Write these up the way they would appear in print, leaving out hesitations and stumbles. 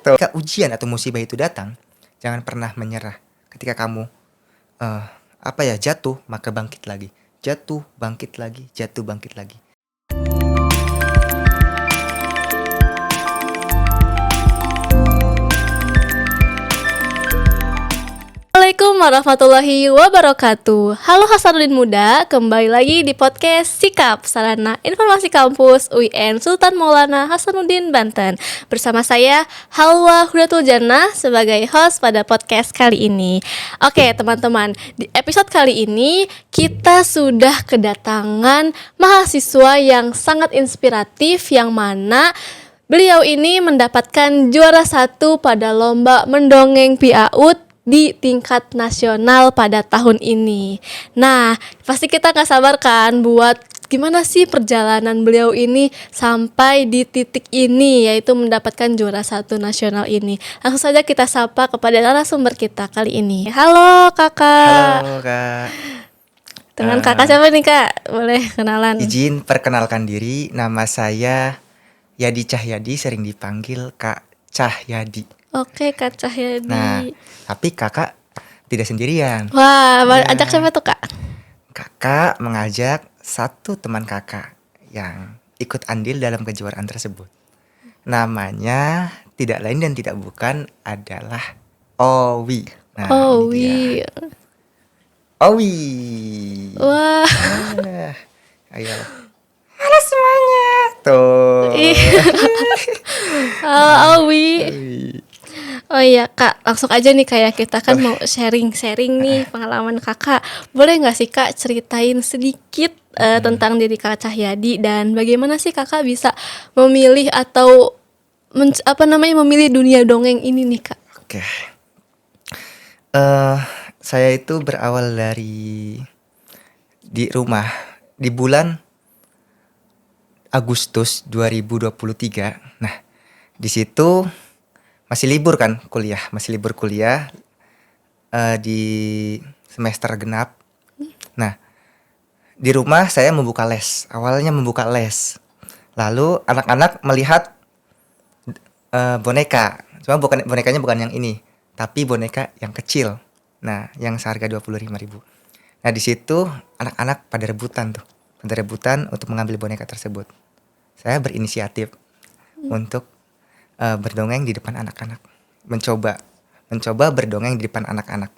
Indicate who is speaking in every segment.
Speaker 1: Ketika ujian atau musibah itu datang, jangan pernah menyerah. Ketika kamu jatuh, maka bangkit lagi. Jatuh, bangkit lagi, jatuh, bangkit lagi.
Speaker 2: Assalamualaikum warahmatullahi wabarakatuh. Halo Hasanuddin Muda, kembali lagi di podcast Sikap Sarana Informasi Kampus UIN Sultan Maulana Hasanuddin Banten. Bersama saya Halwa Hudatul Jannah sebagai host pada podcast kali ini. Oke teman-teman, di episode kali ini kita sudah kedatangan mahasiswa yang sangat inspiratif, yang mana beliau ini mendapatkan juara 1 pada lomba mendongeng PIAUD di tingkat nasional pada tahun ini. Nah, pasti kita gak sabar kan buat gimana sih perjalanan beliau ini sampai di titik ini, yaitu mendapatkan juara 1 nasional ini. Langsung saja kita sapa kepada narasumber kita kali ini. Halo kakak.
Speaker 1: Halo Kak.
Speaker 2: Dengan kakak siapa nih Kak? Boleh kenalan?
Speaker 1: Izin perkenalkan diri, nama saya Yadi Cahyadi, sering dipanggil Kak Cahyadi.
Speaker 2: Oke Kak Cahyadi.
Speaker 1: Nah, tapi kakak tidak sendirian.
Speaker 2: Wah, ajak siapa tuh Kak?
Speaker 1: Kakak mengajak satu teman kakak yang ikut andil dalam kejuaraan tersebut. Namanya tidak lain dan tidak bukan adalah Owi. Nah,
Speaker 2: Owi.
Speaker 1: Owi.
Speaker 2: Wah.
Speaker 1: Ayo. Halo semuanya. Tuh.
Speaker 2: Halo Owi. Oh iya Kak, langsung aja nih kayak kita kan mau sharing-sharing nih pengalaman kakak. Boleh gak sih Kak ceritain sedikit tentang diri Kak Cahyadi dan bagaimana sih kakak bisa memilih atau memilih dunia dongeng ini nih Kak?
Speaker 1: Oke. Saya itu berawal dari di rumah di bulan Agustus 2023. Nah, di situ masih libur kuliah di semester genap. Nah, di rumah saya awalnya membuka les. Lalu anak-anak melihat boneka, cuma bonekanya bukan yang ini, tapi boneka yang kecil. Nah, yang seharga 25.000. Nah, di situ anak-anak pada rebutan untuk mengambil boneka tersebut. Saya berinisiatif untuk berdongeng di depan anak-anak, mencoba berdongeng di depan anak-anak.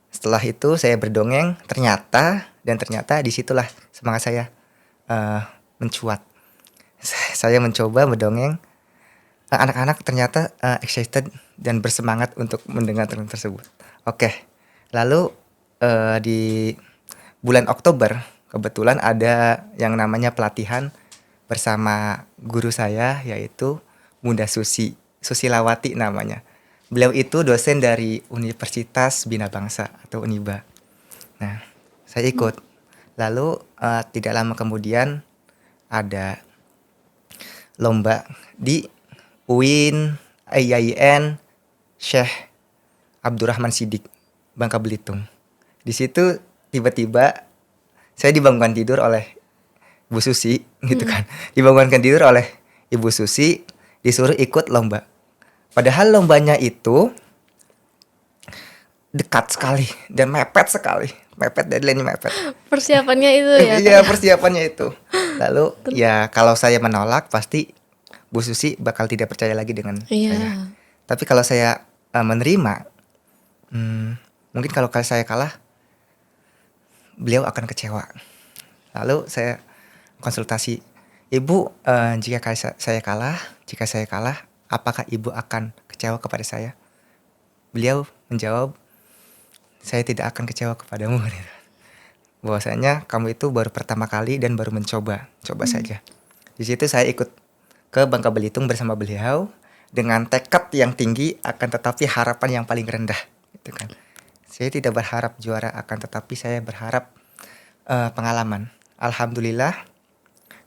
Speaker 1: Setelah itu saya berdongeng, ternyata disitulah semangat saya mencuat. Saya mencoba berdongeng, anak-anak ternyata excited dan bersemangat untuk mendengar tersebut. Oke, lalu di bulan Oktober kebetulan ada yang namanya pelatihan bersama guru saya, yaitu Bunda Susilawati namanya. Beliau itu dosen dari Universitas Bina Bangsa atau Uniba. Nah, saya ikut. Lalu tidak lama kemudian ada lomba di UIN IAIN Syekh Abdurrahman Siddiq, Bangka Belitung. Di situ tiba-tiba saya dibangunkan tidur oleh Bu Susi gitu kan. Dibangunkan tidur oleh Ibu Susi, disuruh ikut lomba. Padahal lombanya itu dekat sekali dan mepet deadline-nya mepet.
Speaker 2: Persiapannya itu ya.
Speaker 1: Iya, persiapannya itu. Lalu ya kalau saya menolak pasti Bu Susi bakal tidak percaya lagi dengan saya. Tapi kalau saya menerima, mungkin kalau saya kalah, beliau akan kecewa. Lalu saya konsultasi, Ibu, jika saya kalah, apakah Ibu akan kecewa kepada saya? Beliau menjawab, saya tidak akan kecewa kepadamu. Bahwasanya kamu itu baru pertama kali dan baru mencoba saja. Di situ saya ikut ke Bangka Belitung bersama beliau dengan tekad yang tinggi, akan tetapi harapan yang paling rendah, gitu kan. Saya tidak berharap juara, akan tetapi saya berharap pengalaman. Alhamdulillah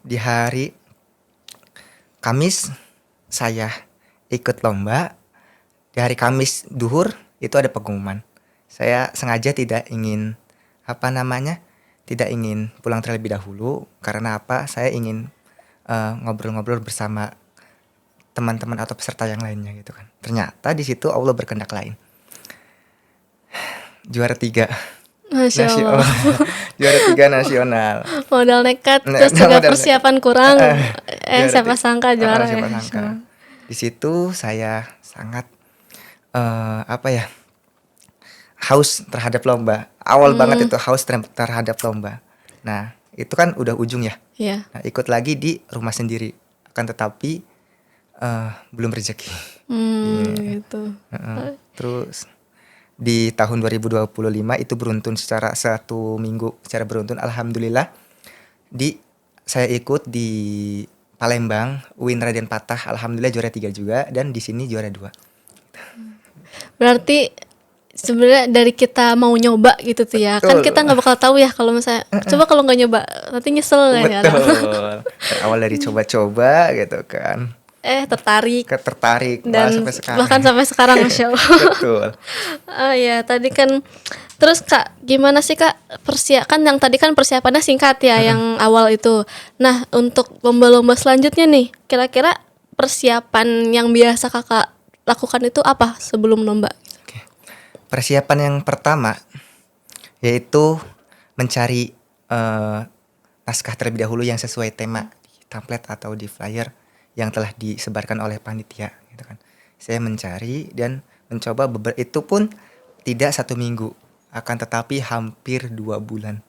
Speaker 1: di hari Kamis saya ikut lomba. Di hari Kamis duhur itu ada pengumuman. Saya sengaja tidak ingin pulang terlebih dahulu. Karena apa? Saya ingin ngobrol-ngobrol bersama teman-teman atau peserta yang lainnya gitu kan. Ternyata di situ Allah berkehendak lain. Juara 3
Speaker 2: Masya
Speaker 1: nasional.
Speaker 2: Allah.
Speaker 1: Juara 3 nasional.
Speaker 2: Modal nekat,
Speaker 1: Nah,
Speaker 2: terus juga
Speaker 1: modal
Speaker 2: persiapan kurang.
Speaker 1: juara
Speaker 2: Siapa
Speaker 1: ti-
Speaker 2: sangka juara
Speaker 1: siapa
Speaker 2: ya. Masya
Speaker 1: sangka.
Speaker 2: Allah.
Speaker 1: Di situ saya sangat apa ya, haus terhadap lomba. Awal banget itu haus terhadap lomba. Nah, itu kan udah ujung ya.
Speaker 2: Iya.
Speaker 1: Nah, ikut lagi di rumah sendiri. Akan tetapi belum rezeki.
Speaker 2: Gitu.
Speaker 1: Terus di tahun 2025 itu beruntun secara 1 minggu secara beruntun, alhamdulillah saya ikut di Palembang UIN Raden Patah, alhamdulillah juara 3 juga, dan di sini juara 2.
Speaker 2: Berarti sebenarnya dari kita mau nyoba gitu tuh ya. Kan
Speaker 1: Betul.
Speaker 2: kita nggak bakal tahu ya kalau misalnya coba kalau nggak nyoba nanti nyesel kan kadang.
Speaker 1: Betul. Berawal dari coba-coba gitu kan.
Speaker 2: Tertarik
Speaker 1: Tertarik
Speaker 2: dan
Speaker 1: sampai sekarang.
Speaker 2: bahkan sampai sekarang Masya Allah.
Speaker 1: Betul.
Speaker 2: Oh ya, tadi kan terus Kak, gimana sih Kak kan yang tadi kan persiapannya singkat ya yang awal itu. Nah, untuk lomba-lomba selanjutnya nih, kira-kira persiapan yang biasa Kakak lakukan itu apa sebelum lomba?
Speaker 1: Oke. Persiapan yang pertama yaitu mencari naskah terlebih dahulu yang sesuai tema di template atau di flyer yang telah disebarkan oleh panitia gitu kan. Saya mencari dan mencoba itu pun tidak 1 minggu, akan tetapi hampir 2 bulan.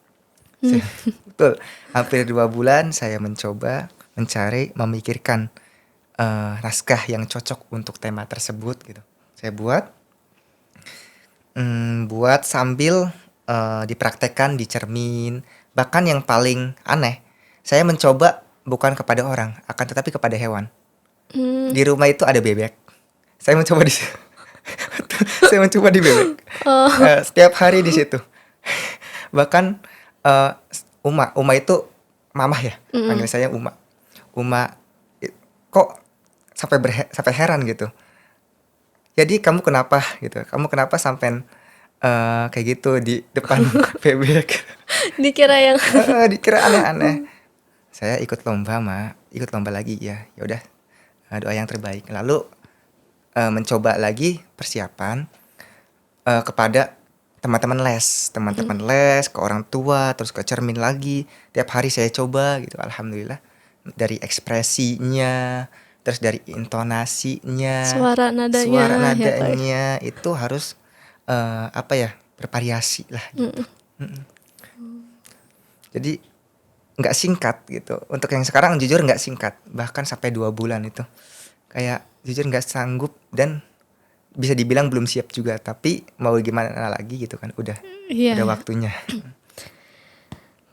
Speaker 1: Betul, hampir 2 bulan saya mencoba mencari, memikirkan naskah yang cocok untuk tema tersebut gitu. Saya buat sambil dipraktekkan di cermin. Bahkan yang paling aneh, saya mencoba bukan kepada orang, akan tetapi kepada hewan. Di rumah itu ada bebek. Saya mencoba saya mencoba di bebek. Setiap hari di situ. Bahkan Uma itu mamah ya, panggil saya Uma. Kok sampai heran gitu. Jadi kamu kenapa gitu? Kamu kenapa sampai kayak gitu di depan bebek?
Speaker 2: Dikira yang
Speaker 1: Dikira aneh-aneh. Saya ikut lomba lagi ya. Ya udah, doa yang terbaik. Lalu mencoba lagi persiapan kepada teman-teman les, ke orang tua, terus ke cermin lagi. Tiap hari saya coba gitu. Alhamdulillah dari ekspresinya, terus dari intonasinya,
Speaker 2: suara nadanya ya, Kak.
Speaker 1: itu harus bervariasi lah gitu. Jadi nggak singkat gitu. Untuk yang sekarang jujur nggak singkat, bahkan sampai 2 bulan itu. Kayak jujur nggak sanggup dan bisa dibilang belum siap juga. Tapi mau gimana lagi gitu kan, udah waktunya.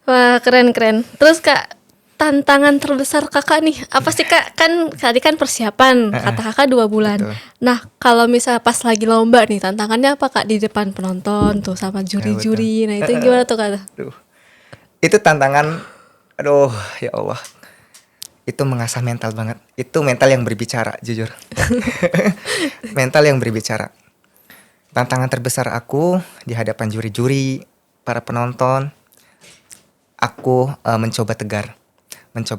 Speaker 2: Wah, keren. Terus Kak, tantangan terbesar Kakak nih apa sih Kak? Kan tadi kan persiapan kata Kakak 2 bulan.
Speaker 1: Betul.
Speaker 2: Nah, kalau misalnya pas lagi lomba nih, tantangannya apa Kak di depan penonton tuh sama juri-juri. Nah, itu gimana tuh Kak?
Speaker 1: Itu tantangan, aduh ya Allah. Itu mengasah mental banget. Itu mental yang berbicara, jujur. Mental yang berbicara. Tantangan terbesar aku di hadapan juri-juri, para penonton, aku mencoba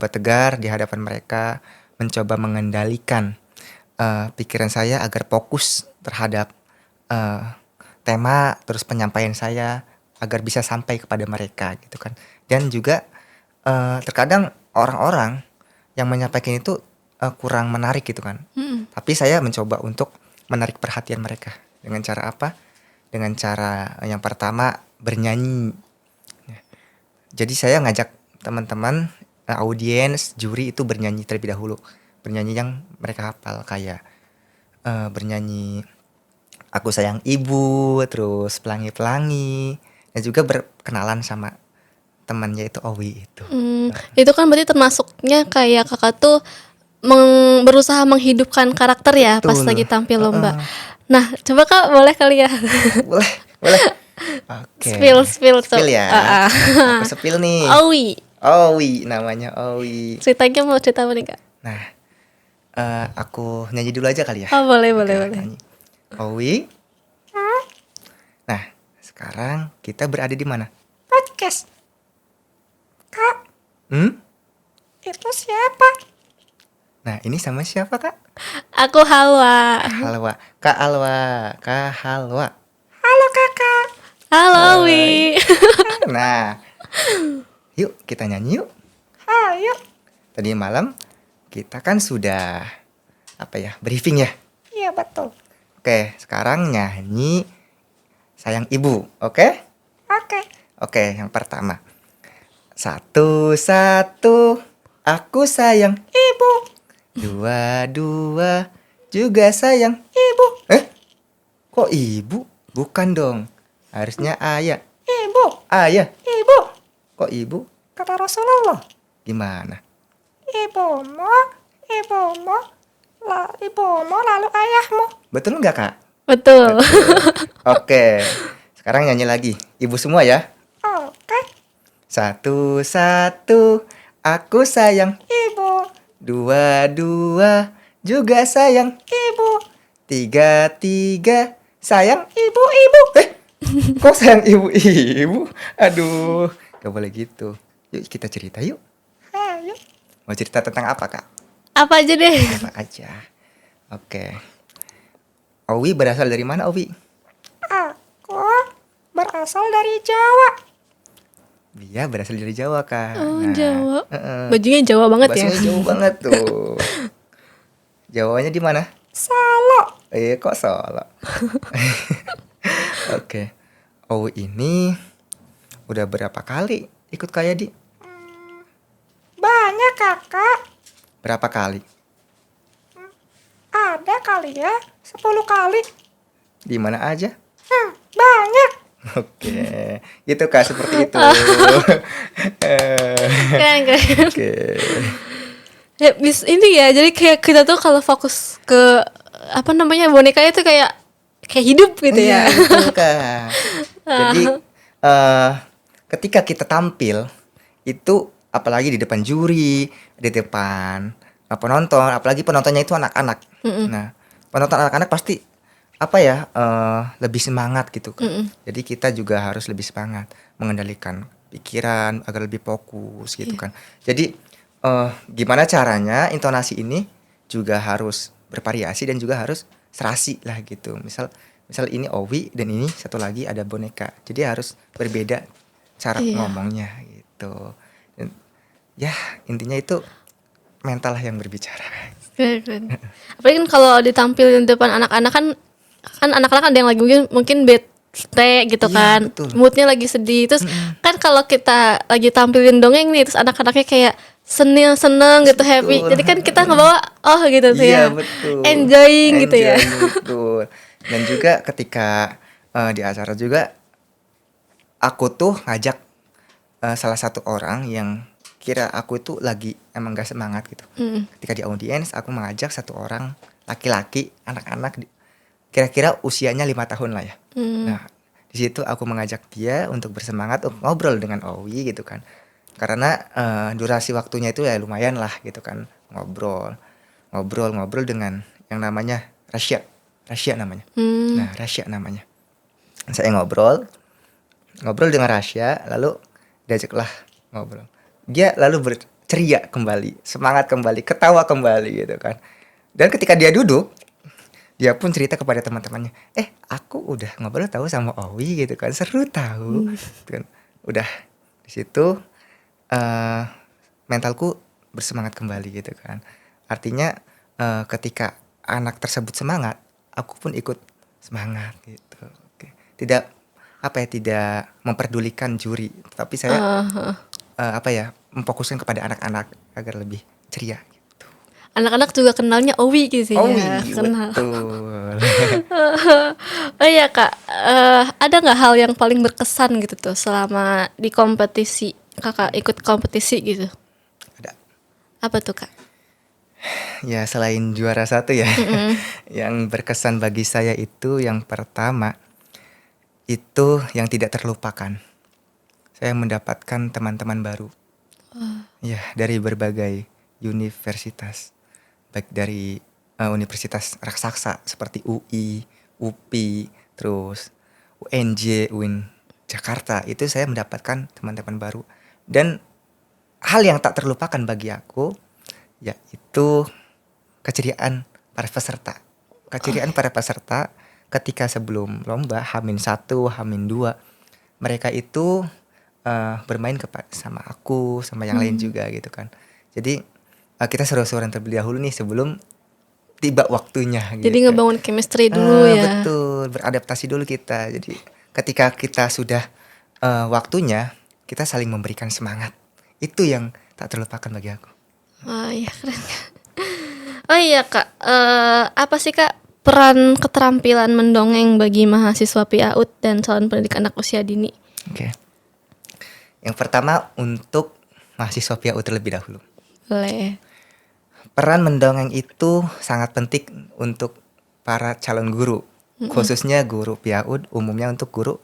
Speaker 1: tegar di hadapan mereka, mencoba mengendalikan pikiran saya agar fokus terhadap tema, terus penyampaian saya agar bisa sampai kepada mereka gitu kan. Dan juga terkadang orang-orang yang menyampaikan itu kurang menarik gitu kan. Tapi saya mencoba untuk menarik perhatian mereka. Dengan cara apa? Dengan cara yang pertama bernyanyi. Jadi saya ngajak teman-teman, audiens, juri itu bernyanyi terlebih dahulu. Bernyanyi yang mereka hafal, kayak bernyanyi Aku Sayang Ibu, terus Pelangi-Pelangi, dan juga berkenalan sama temannya itu Owi itu.
Speaker 2: Itu kan berarti termasuknya kayak Kakak tuh berusaha menghidupkan karakter ya. Betul. Pas lagi tampil lomba. Nah, coba Kak boleh kali ya.
Speaker 1: Boleh. Oke.
Speaker 2: Spill
Speaker 1: ya. Aku spill nih. Owi namanya Owi.
Speaker 2: Ceritanya mau cerita apa nih Kak?
Speaker 1: Nah, aku nyanyi dulu aja kali ya.
Speaker 2: Oh boleh.
Speaker 1: Nyanyi. Owi. Nah, sekarang kita berada di mana? Podcast. Kak. Itu siapa? Nah, ini sama siapa Kak?
Speaker 2: Aku Halwa.
Speaker 1: Halwa. Kak Alwa. Kak Halwa.
Speaker 3: Halo kakak.
Speaker 2: Halo Wi.
Speaker 1: Nah, yuk kita nyanyi yuk.
Speaker 3: Ayo.
Speaker 1: Tadi malam kita kan sudah briefing ya.
Speaker 3: Iya betul.
Speaker 1: Oke, sekarang nyanyi Sayang Ibu. Oke?
Speaker 3: Oke.
Speaker 1: Oke, yang pertama. Satu, aku sayang
Speaker 3: Ibu.
Speaker 1: Dua, juga sayang
Speaker 3: Ibu.
Speaker 1: Kok ibu? Bukan dong. Harusnya ayah.
Speaker 3: Ibu.
Speaker 1: Ayah.
Speaker 3: Ibu.
Speaker 1: Kok ibu?
Speaker 3: Kata Rasulullah.
Speaker 1: Gimana?
Speaker 3: Ibumu lalu ayahmu.
Speaker 1: Betul nggak, Kak?
Speaker 2: Betul.
Speaker 1: Oke. Sekarang nyanyi lagi. Ibu semua ya.
Speaker 3: Oke.
Speaker 1: Satu, aku sayang
Speaker 3: Ibu.
Speaker 1: Dua, juga sayang
Speaker 3: Ibu.
Speaker 1: Tiga, sayang
Speaker 3: Ibu.
Speaker 1: Kok sayang ibu? Aduh, gak boleh gitu. Yuk kita cerita yuk.
Speaker 3: Ayo.
Speaker 1: Mau cerita tentang apa, Kak?
Speaker 2: Apa aja deh?
Speaker 1: Apa aja. Oke. Owi berasal dari mana, Owi?
Speaker 3: Aku berasal dari Jawa.
Speaker 1: Dia berasal dari Jawa, Kak.
Speaker 2: Oh, Jawa.
Speaker 1: heeh.
Speaker 2: Bajunya Jawa banget ya.
Speaker 1: Bahasanya jauh banget tuh. Jawanya di mana?
Speaker 3: Solo.
Speaker 1: Kok Solo? Oke. Owi ini udah berapa kali ikut Kayadi?
Speaker 3: Banyak kakak.
Speaker 1: Berapa kali?
Speaker 3: Ada kali ya 10 kali.
Speaker 1: Di mana aja?
Speaker 3: Banyak.
Speaker 1: Oke, gitu Kak, seperti itu.
Speaker 2: Keren.
Speaker 1: Oke.
Speaker 2: Ya, ini ya, jadi kayak kita tuh kalau fokus ke boneka itu kayak hidup gitu ya.
Speaker 1: Iya, betul Kak. Jadi ketika kita tampil itu apalagi di depan juri, di depan penonton, apalagi penontonnya itu anak-anak. Nah, penonton anak-anak pasti lebih semangat gitu kan. Jadi kita juga harus lebih semangat mengendalikan pikiran agar lebih fokus gitu kan. Jadi gimana caranya intonasi ini juga harus bervariasi dan juga harus serasi lah gitu. Misal ini Owi dan ini satu lagi ada boneka. Jadi harus berbeda cara ngomongnya gitu. Dan, ya intinya itu mental yang berbicara.
Speaker 2: Keren. Apalagi kan kalau ditampilin di depan anak-anak kan anak-anak ada yang lagi mungkin bete gitu
Speaker 1: Iya,
Speaker 2: kan,
Speaker 1: betul.
Speaker 2: moodnya lagi sedih. Terus kan kalau kita lagi tampilin dongeng nih, terus anak-anaknya kayak seneng gitu, happy. Jadi kan kita ngebawa gitu tuh ya,
Speaker 1: Iya betul.
Speaker 2: enjoying gitu ya.
Speaker 1: Betul. Dan juga ketika di acara juga aku tuh ngajak salah satu orang yang kira aku itu lagi emang gak semangat gitu. Ketika di audiens aku mengajak satu orang laki-laki, anak-anak kira-kira usianya 5 tahun lah ya. Nah, di situ aku mengajak dia untuk bersemangat untuk ngobrol dengan Owi gitu kan. Karena durasi waktunya itu ya lumayan lah gitu kan. Ngobrol dengan yang namanya Rasya namanya. Nah, Rasya namanya. Saya ngobrol dengan Rasya, lalu diajaklah ngobrol. Dia lalu berceria kembali, semangat kembali, ketawa kembali gitu kan. Dan ketika dia duduk, dia pun cerita kepada teman-temannya, aku udah ngobrol tahu sama Owi gitu kan, seru tahu. Gitu kan. Udah di situ mentalku bersemangat kembali gitu kan. Artinya ketika anak tersebut semangat, aku pun ikut semangat gitu. Oke. Tidak memperdulikan juri, tapi saya memfokuskan kepada anak-anak agar lebih ceria.
Speaker 2: Anak-anak juga kenalnya Owi gitu ya.
Speaker 1: Owi,
Speaker 2: Kenal.
Speaker 1: betul.
Speaker 2: Oh iya Kak, ada nggak hal yang paling berkesan gitu tuh selama di kompetisi, Kakak ikut kompetisi gitu?
Speaker 1: Ada.
Speaker 2: Apa tuh Kak?
Speaker 1: Ya selain juara 1 ya, yang berkesan bagi saya itu yang pertama itu yang tidak terlupakan. Saya mendapatkan teman-teman baru. Ya dari berbagai universitas, baik dari universitas raksasa seperti UI, UPI, terus UNJ, UIN Jakarta. Itu saya mendapatkan teman-teman baru. Dan hal yang tak terlupakan bagi aku yaitu keceriaan para peserta. Kecirian para peserta ketika sebelum lomba H-1, H-2 mereka itu bermain sama aku, sama yang lain juga gitu kan. Jadi kita seru-seruan terlebih dahulu nih sebelum tiba waktunya gitu.
Speaker 2: Jadi ngebangun chemistry dulu ya.
Speaker 1: Betul, beradaptasi dulu kita. Jadi ketika kita sudah waktunya, kita saling memberikan semangat. Itu yang tak terlupakan bagi aku.
Speaker 2: Oh iya keren. Oh iya Kak, apa sih Kak peran keterampilan mendongeng bagi mahasiswa PIAUD dan calon pendidik anak usia dini?
Speaker 1: Oke. Yang pertama untuk mahasiswa PIAUD terlebih dahulu.
Speaker 2: Boleh.
Speaker 1: Peran mendongeng itu sangat penting untuk para calon guru, khususnya guru PIAUD, umumnya untuk guru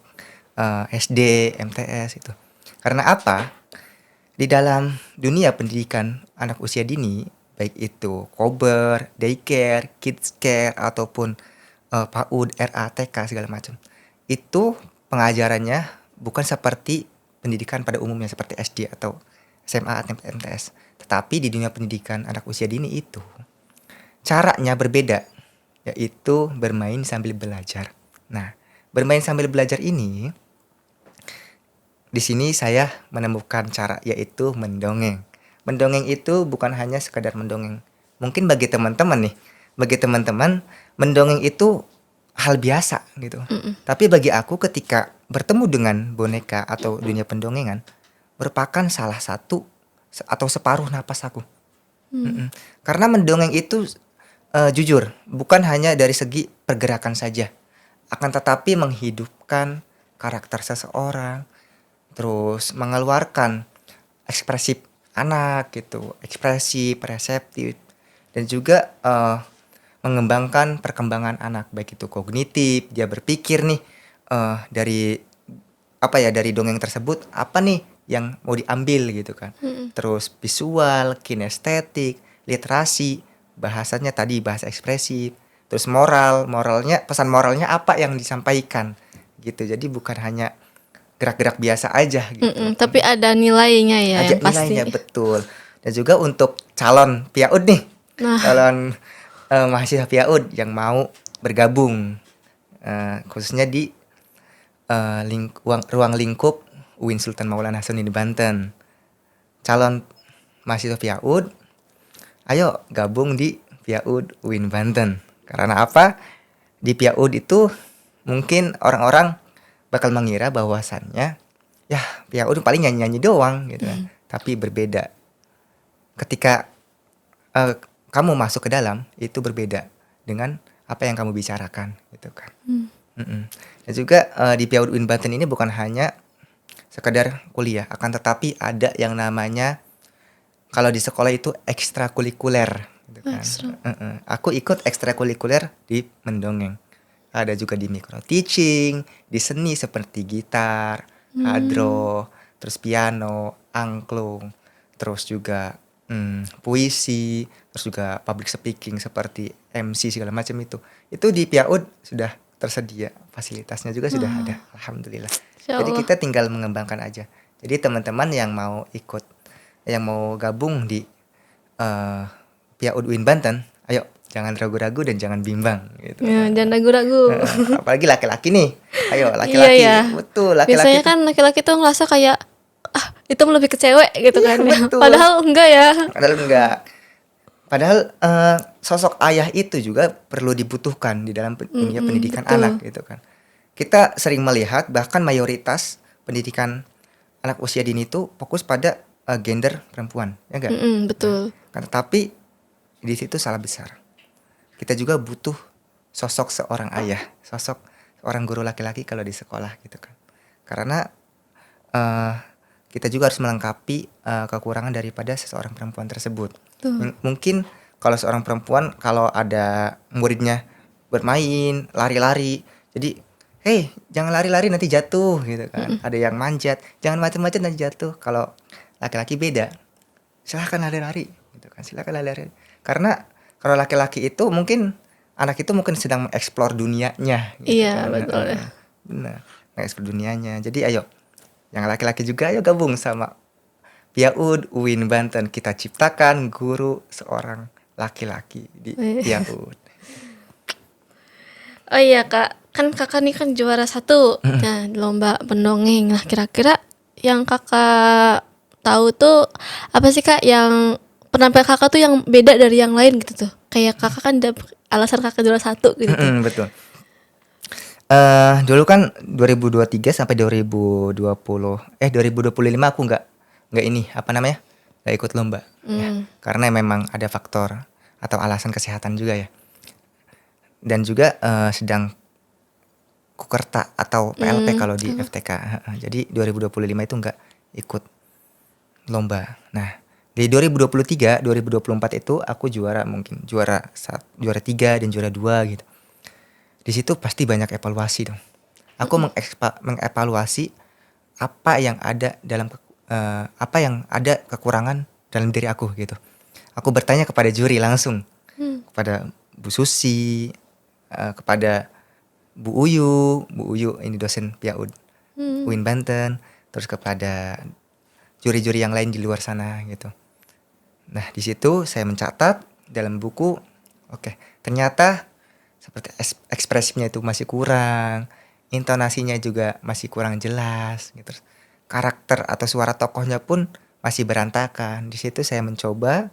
Speaker 1: SD, MTS itu. Karena apa? Di dalam dunia pendidikan anak usia dini, baik itu kober, daycare, kids care ataupun PAUD, RA, TK segala macam. Itu pengajarannya bukan seperti pendidikan pada umumnya seperti SD atau SMA atau MTS. Tetapi di dunia pendidikan anak usia dini itu caranya berbeda, yaitu bermain sambil belajar. Nah, bermain sambil belajar ini di sini saya menemukan cara yaitu mendongeng. Mendongeng itu bukan hanya sekadar mendongeng. Mungkin bagi teman-teman mendongeng itu hal biasa gitu. Tapi bagi aku ketika bertemu dengan boneka atau dunia pendongengan merupakan salah satu atau separuh napas aku. Karena mendongeng itu jujur bukan hanya dari segi pergerakan saja, akan tetapi menghidupkan karakter seseorang, terus mengeluarkan ekspresif anak gitu, ekspresif, reseptif, dan juga mengembangkan perkembangan anak baik itu kognitif, dia berpikir nih dari dari dongeng tersebut apa nih yang mau diambil gitu kan. Terus visual, kinestetik, literasi, bahasanya tadi bahasa ekspresif, terus moralnya pesan moralnya apa yang disampaikan gitu. Jadi bukan hanya gerak-gerak biasa aja gitu.
Speaker 2: Tapi ada nilainya ya
Speaker 1: Ada
Speaker 2: yang pasti.
Speaker 1: nilainya betul. Dan juga untuk calon PIAUD nih, calon mahasiswa PIAUD yang mau bergabung khususnya di ruang lingkup UIN Sultan Maulana Hasanuddin Banten. Calon mahasiswa PIAUD, ayo gabung di PIAUD UIN Banten. Karena apa? Di PIAUD itu mungkin orang-orang bakal mengira bahwasannya ya PIAUD paling nyanyi-nyanyi doang gitu kan. Tapi berbeda. Ketika kamu masuk ke dalam itu berbeda dengan apa yang kamu bicarakan gitu kan. Dan juga di PIAUD UIN Banten ini bukan hanya sekedar kuliah, akan tetapi ada yang namanya kalau di sekolah itu ekstrakurikuler gitu kan. Aku ikut ekstrakurikuler di mendongeng. Ada juga di micro teaching, di seni seperti gitar, hadroh, terus piano, angklung, terus juga puisi, terus juga public speaking seperti MC segala macam itu. Itu di PIAUD sudah tersedia, fasilitasnya juga sudah ada, alhamdulillah. Jadi kita tinggal mengembangkan aja. Jadi teman-teman yang mau ikut, yang mau gabung di PIAUD UIN Banten, ayo jangan ragu-ragu dan jangan bimbang gitu.
Speaker 2: Ya, jangan ragu-ragu.
Speaker 1: Apalagi laki-laki nih. Ayo laki-laki.
Speaker 2: Iya.
Speaker 1: Betul, laki-laki.
Speaker 2: Biasanya kan laki-laki tuh ngerasa kayak itu lebih ke cewek gitu kan.
Speaker 1: Betul.
Speaker 2: Padahal enggak ya.
Speaker 1: Padahal sosok ayah itu juga perlu dibutuhkan di dalam dunia pendidikan anak gitu kan. Kita sering melihat bahkan mayoritas pendidikan anak usia dini itu fokus pada gender perempuan, ya enggak?
Speaker 2: Betul.
Speaker 1: Nah, tetapi di situ salah besar. Kita juga butuh sosok seorang ayah, sosok seorang guru laki-laki kalau di sekolah gitu kan. Karena kita juga harus melengkapi kekurangan daripada seseorang perempuan tersebut. Mungkin kalau seorang perempuan kalau ada muridnya bermain, lari-lari, jadi hey jangan lari-lari nanti jatuh gitu kan. Ada yang manjat, jangan macam-macam nanti jatuh. Kalau laki-laki beda, silahkan lari-lari gitu kan, silahkan lari-lari. Karena kalau laki-laki itu mungkin anak itu mungkin sedang mengeksplor dunianya gitu.
Speaker 2: Iya,
Speaker 1: kan.
Speaker 2: betul ya.
Speaker 1: Benar, mengeksplor dunianya. Jadi ayo yang laki-laki juga ayo gabung sama PIAUD UIN Banten. Kita ciptakan guru seorang laki-laki di
Speaker 2: Iya.
Speaker 1: PIAUD.
Speaker 2: Oh iya kak, kan kakak nih kan juara 1 nah di lomba pendongeng. Nah kira-kira yang kakak tahu tuh apa sih kak yang penampilan kakak tuh yang beda dari yang lain gitu tuh? Kayak kakak kan alasan kakak juara 1 gitu tuh.
Speaker 1: Betul. Dulu kan 2023 sampai 2025 aku nggak ini apa namanya nggak ikut lomba ya, karena memang ada faktor atau alasan kesehatan juga ya, dan juga sedang kukerta atau PLP kalau di FTK. Jadi 2025 itu nggak ikut lomba. Nah di 2023 2024 itu aku mungkin juara 3 dan juara 2 gitu. Di situ pasti banyak evaluasi dong. Aku mengevaluasi apa yang ada apa yang ada kekurangan dalam diri aku gitu. Aku bertanya kepada juri langsung, kepada Bu Susi, kepada Bu Uyu ini dosen PIAUD, UIN Banten, terus kepada juri-juri yang lain di luar sana gitu. Nah di situ saya mencatat dalam buku, oke, ternyata seperti ekspresinya itu masih kurang, intonasinya juga masih kurang jelas gitu. Karakter atau suara tokohnya pun masih berantakan. Di situ saya mencoba.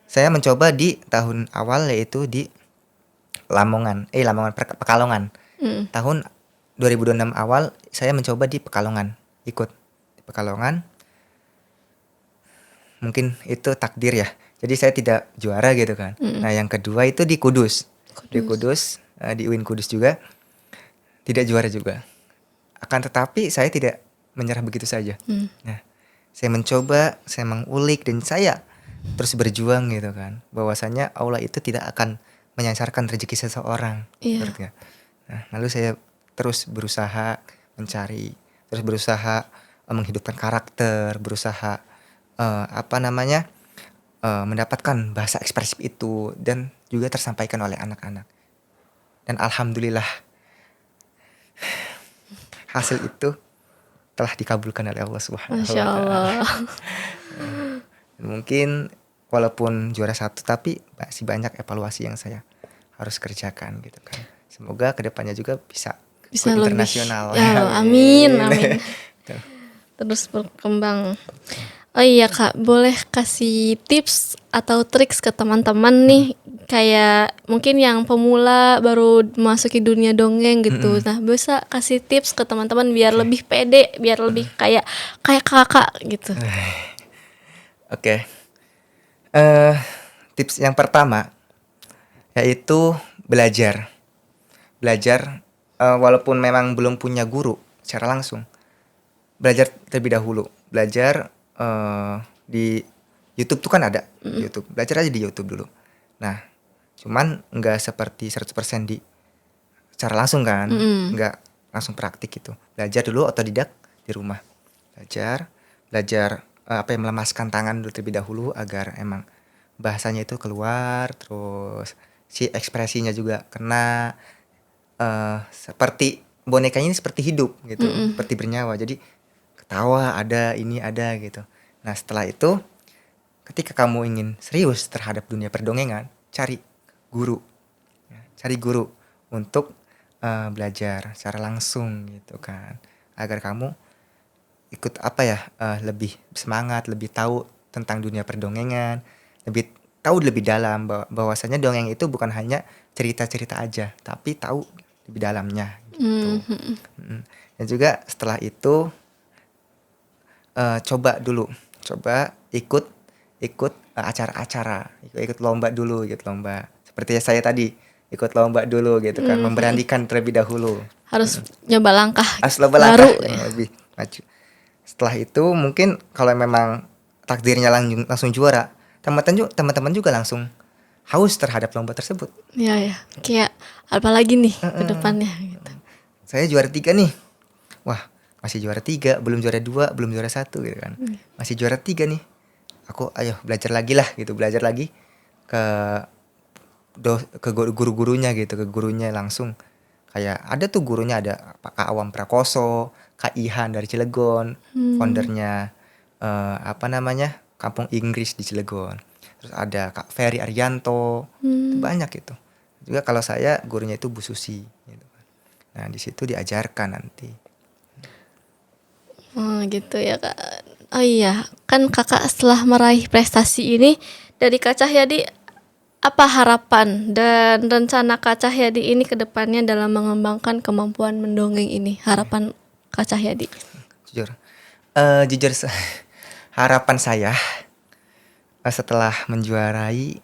Speaker 1: Saya mencoba di tahun awal yaitu di Pekalongan. Tahun 2006 awal saya mencoba di Pekalongan, ikut di Pekalongan. Mungkin itu takdir ya. Jadi saya tidak juara gitu kan. Nah yang kedua itu di Kudus. Di Kudus, di UIN Kudus juga tidak juara juga. Akan tetapi saya tidak menyerah begitu saja. Nah saya mencoba, saya mengulik dan saya terus berjuang gitu kan. Bahwasanya Allah itu tidak akan menyasarkan rezeki seseorang.
Speaker 2: Iya.
Speaker 1: Nah, lalu saya terus berusaha mencari, terus berusaha menghidupkan karakter, berusaha mendapatkan bahasa ekspresif itu dan juga tersampaikan oleh anak-anak. Dan alhamdulillah hasil itu telah dikabulkan oleh Allah Subhanahu wa
Speaker 2: Masya Allah.
Speaker 1: Mungkin walaupun juara 1 tapi masih banyak evaluasi yang saya harus kerjakan gitu kan. Semoga kedepannya juga bisa
Speaker 2: Bisa
Speaker 1: go
Speaker 2: lebih.
Speaker 1: internasional.
Speaker 2: Ya, amin. Terus berkembang. Oh iya kak, boleh kasih tips atau triks ke teman-teman nih, kayak mungkin yang pemula baru masuki dunia dongeng gitu. Nah bisa kasih tips ke teman-teman biar lebih pede, biar lebih kayak kakak gitu.
Speaker 1: Oke. Tips yang pertama yaitu belajar. Walaupun memang belum punya guru secara langsung, belajar terlebih dahulu. Belajar di YouTube tuh kan ada YouTube. Belajar aja di YouTube dulu. Nah, cuman nggak seperti 100% secara langsung kan, nggak langsung praktik gitu. Belajar dulu otodidak di rumah. Belajar melemaskan tangan dulu terlebih dahulu agar emang bahasanya itu keluar, terus si ekspresinya juga kena, seperti bonekanya ini seperti hidup gitu, seperti bernyawa. Jadi ketawa ada, ini ada gitu. Nah setelah itu ketika kamu ingin serius terhadap dunia perdongengan, cari guru untuk belajar secara langsung gitu kan, agar kamu ikut lebih semangat, lebih tahu tentang dunia perdongengan, lebih tahu lebih dalam bahwasanya dongeng itu bukan hanya cerita-cerita aja, tapi tahu lebih dalamnya gitu. Dan juga setelah itu coba ikut acara-acara, ikut lomba dulu, seperti saya tadi ikut lomba dulu gitu kan, memberanikan terlebih dahulu,
Speaker 2: Harus nyoba langkah
Speaker 1: baru
Speaker 2: baru.
Speaker 1: lebih maju. Setelah itu mungkin kalau memang takdirnya langsung juara, teman-teman juga langsung haus terhadap lomba tersebut.
Speaker 2: Ya, kayak apa lagi nih ke depannya gitu.
Speaker 1: Saya juara 3 nih. Wah, masih juara 3, belum juara 2, belum juara 1 gitu kan. Masih juara 3 nih. Aku ayo belajar lagi lah gitu, belajar lagi ke guru-gurunya gitu, ke gurunya langsung. Kayak ada tuh gurunya, ada Pak Awam Prakoso, Kak Ihan dari Cilegon, foundernya Kampung Inggris di Cilegon. terus ada Kak Ferry Arianto, itu banyak itu. Juga kalau saya gurunya itu Bu Susi gitu. Nah di situ diajarkan nanti.
Speaker 2: Oh gitu ya Kak. Oh iya, kan Kakak setelah meraih prestasi ini dari Kak Cahyadi, apa harapan dan rencana Kak Cahyadi ini ke depannya dalam mengembangkan kemampuan mendongeng ini? Harapan Kak Cahyadi.
Speaker 1: Jujur, jujur harapan saya setelah menjuarai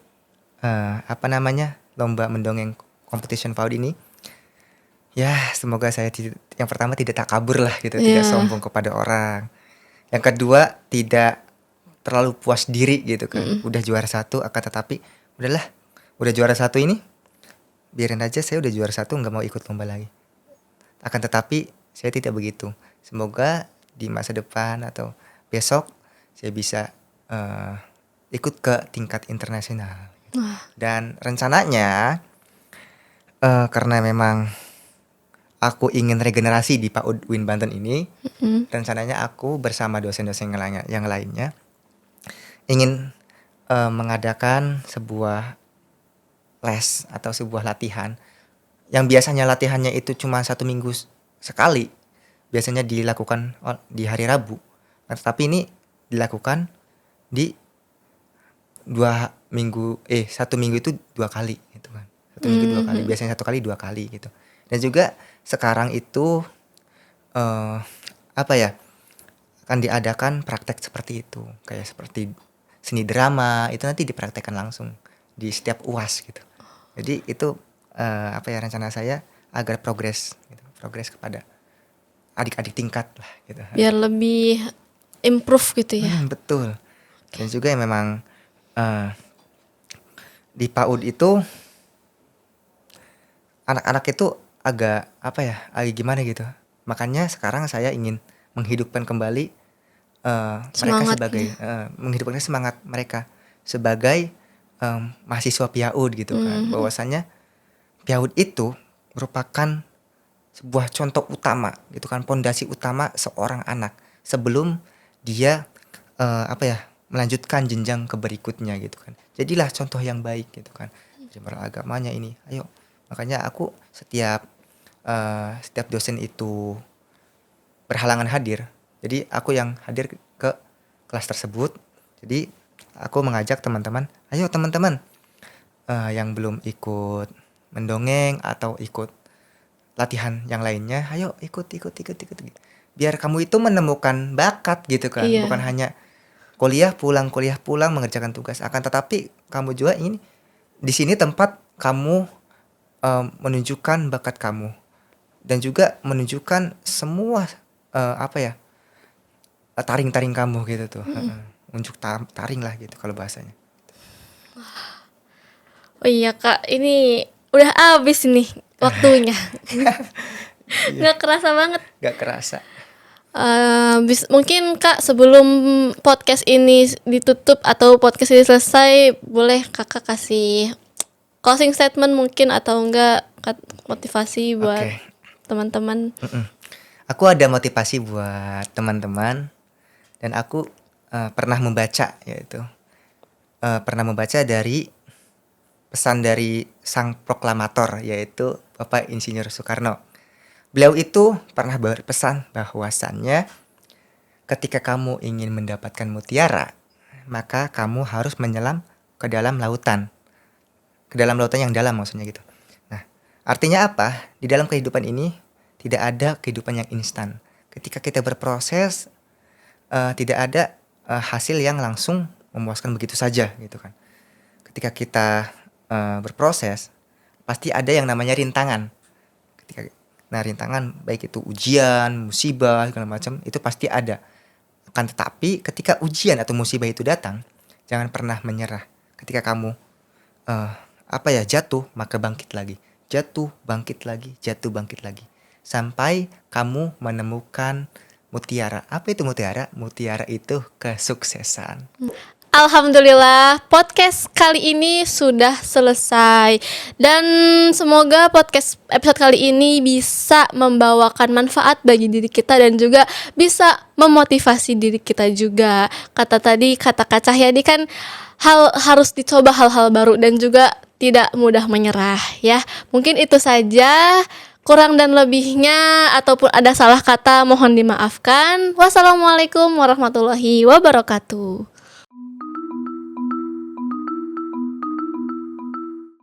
Speaker 1: lomba mendongeng competition PAUD ini, ya semoga saya yang pertama tidak takabur lah gitu, tidak
Speaker 2: Iya.
Speaker 1: sombong kepada orang. Yang kedua tidak terlalu puas diri gitu kan. Udah juara 1 akan tetapi udahlah, udah juara 1 ini biarin aja, saya udah juara 1 nggak mau ikut lomba lagi. Akan tetapi saya tidak begitu. Semoga di masa depan atau besok saya bisa ikut ke tingkat internasional. Dan rencananya karena memang aku ingin regenerasi di PAUD UIN Banten ini, rencananya aku bersama dosen-dosen yang lainnya ingin mengadakan sebuah les atau sebuah latihan yang biasanya latihannya itu cuma 1 minggu sekali, biasanya dilakukan di hari Rabu. Nah, tetapi ini dilakukan di 1 minggu itu 2 kali gitu kan. 1 minggu 2 kali, biasanya 1 kali 2 kali gitu. Dan juga sekarang itu akan diadakan praktek seperti itu, kayak seperti seni drama itu nanti dipraktekkan langsung di setiap UAS gitu. Jadi itu rencana saya agar progres kepada adik-adik tingkat lah gitu.
Speaker 2: Biar lebih improve gitu ya.
Speaker 1: Betul. Dan juga yang memang di PAUD itu anak-anak itu agak gimana gitu. Makanya sekarang saya ingin menghidupkan kembali mereka sebagai menghidupkan semangat mereka sebagai mahasiswa PIAUD gitu kan. Bahwasannya PIAUD itu merupakan sebuah contoh utama gitu kan, pondasi utama seorang anak sebelum dia melanjutkan jenjang ke berikutnya gitu kan. Jadilah contoh yang baik gitu kan. Beragamanya ini. Ayo. Makanya aku setiap dosen itu berhalangan hadir. Jadi aku yang hadir ke kelas tersebut. Jadi aku mengajak teman-teman, ayo teman-teman yang belum ikut mendongeng atau ikut latihan yang lainnya, ayo ikut. Biar kamu itu menemukan bakat gitu kan.
Speaker 2: Iya.
Speaker 1: Bukan hanya kuliah pulang mengerjakan tugas. Akan tetapi kamu juga ini di sini tempat kamu menunjukkan bakat kamu dan juga menunjukkan semua taring-taring kamu gitu tuh. Unjuk taring lah gitu kalau bahasanya.
Speaker 2: Oh iya Kak, ini udah habis nih waktunya. Nggak kerasa banget.
Speaker 1: Gak kerasa.
Speaker 2: Mungkin Kak sebelum podcast ini ditutup atau podcast ini selesai, boleh Kakak kasih closing statement mungkin atau enggak motivasi buat
Speaker 1: Oke.
Speaker 2: teman-teman.
Speaker 1: Aku ada motivasi buat teman-teman dan aku pernah membaca dari pesan dari sang proklamator, yaitu Bapak Insinyur Soekarno. Beliau itu pernah berpesan bahwasannya ketika kamu ingin mendapatkan mutiara, maka kamu harus menyelam ke dalam lautan. Ke dalam lautan yang dalam maksudnya gitu. Nah, artinya apa? Di dalam kehidupan ini tidak ada kehidupan yang instan. Ketika kita berproses, tidak ada hasil yang langsung memuaskan begitu saja gitu kan. Ketika kita berproses, pasti ada yang namanya rintangan. Rintangan baik itu ujian, musibah, segala macam, itu pasti ada. Akan tetapi ketika ujian atau musibah itu datang, jangan pernah menyerah. Ketika kamu jatuh, maka bangkit lagi. Jatuh, bangkit lagi, jatuh, bangkit lagi. Sampai kamu menemukan mutiara. Apa itu mutiara? Mutiara itu kesuksesan.
Speaker 2: Alhamdulillah podcast kali ini sudah selesai. Dan semoga podcast episode kali ini bisa membawakan manfaat bagi diri kita dan juga bisa memotivasi diri kita juga. Kata Kak Cahyadi kan harus dicoba hal-hal baru dan juga tidak mudah menyerah ya. Mungkin itu saja. Kurang dan lebihnya ataupun ada salah kata mohon dimaafkan. Wassalamualaikum warahmatullahi wabarakatuh.